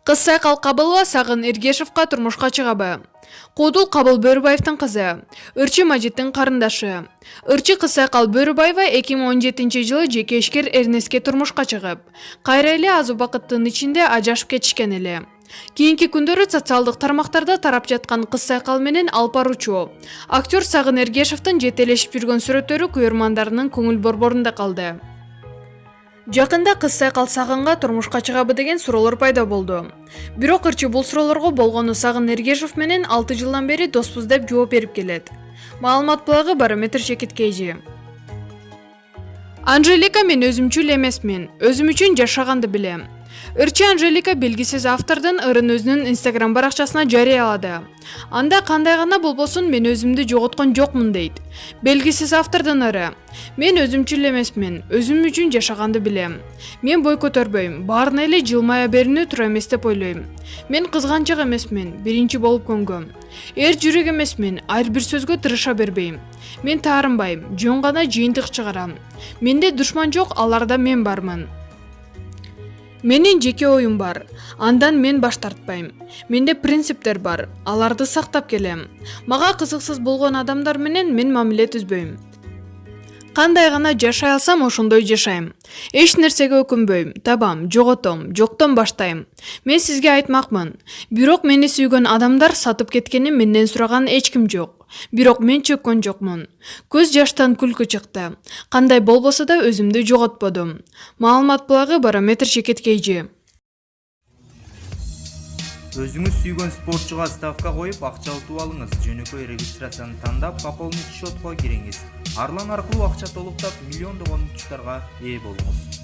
Кыз Сайкал Кабылова Сагын Эргешевка турмушка чыгабы. Куудул Кабыл Бөрүбаевдин кызы, Ырчы Мажиттин карындашы. Ырчы Кыз Сайкал Бөрүбаева 2017-жылы жеке ишкер Эрнеске турмушка чыгып, кайра эле аз убакыттын ичинде ажырашып кетишкен эле. Кийинки күндөрү социалдык тармактарда тарап жаткан Кыз Сайкал менен алып баруучу актер Сагын Эргешевдин жетелешип жүргөн сүрөттөрү көрөрмандарынын көңүл борборунда калды. Жакында Кыз Сайкал Сагынга турмушка чыгабы деген суроолор пайда болду. Бирок Ырчы бул суроолорго болгону Сагын Эргешев менен 6 жылдан бери доспуз деп жооп берип келет. Маалымат булагы Барометр Жекиткейжи. Анжелика мен өзүмчүл эмесмин, өзүм үчүн жашаганды билем. Ырчы Анжелика белгисиз автордун ырын өзүнүн Instagram баракчасына жарыялады. Анда кандай гана болбосун мен өзүмдү жоготкон жокмун дейт. Белгисиз автордун ыры. Мен өзүмчүл эмесмин, өзүм үчүн жашаганды билем. Мен бой көтөрбөйм, баарына эле жылмая берүүнү туура эмес деп ойлойм. Мен кызганчак эмесмин, биринчи болуп көнгөм. Эр жүрөк эмесмин, ар бир сөзгө тырыша бербейм. Мен таарынбайм, жөн гана жыйынтык чыгарам. Менде душман жок, аларда мен бармын. Менин жеке оюм бар, андан мен баш тартпайм. Менде принциптер бар, аларды сактап келем. Мага кызыксыз болгон адамдар менен мен мамиле түзбөйм. Кандай гана жашай алсам ошондой жашайм. Эч нерсеге өкүнбөйм, табам, жоготом, жоктон баштайм. Мен сизге айтмакмын. Бирок мени сүйгөн адамдар сатып кеткени менден сураган эч ким жок. Бирок мен чөккөн жокмун. Көз жаштан күлкү чыкты. Кандай болбосо да өзүмдү жоготподум. Маалымат булагы Барометр Жекиткейжи. Өзүңүз сүйгөн спортчуга ставка коюп акча утуп алыңыз. Жөнөкөй регистрацияны тандап, пополнить счетко кириңиз. Арлан аркылуу акча толуктап, миллиондогон учуттарга ээ болуңуз.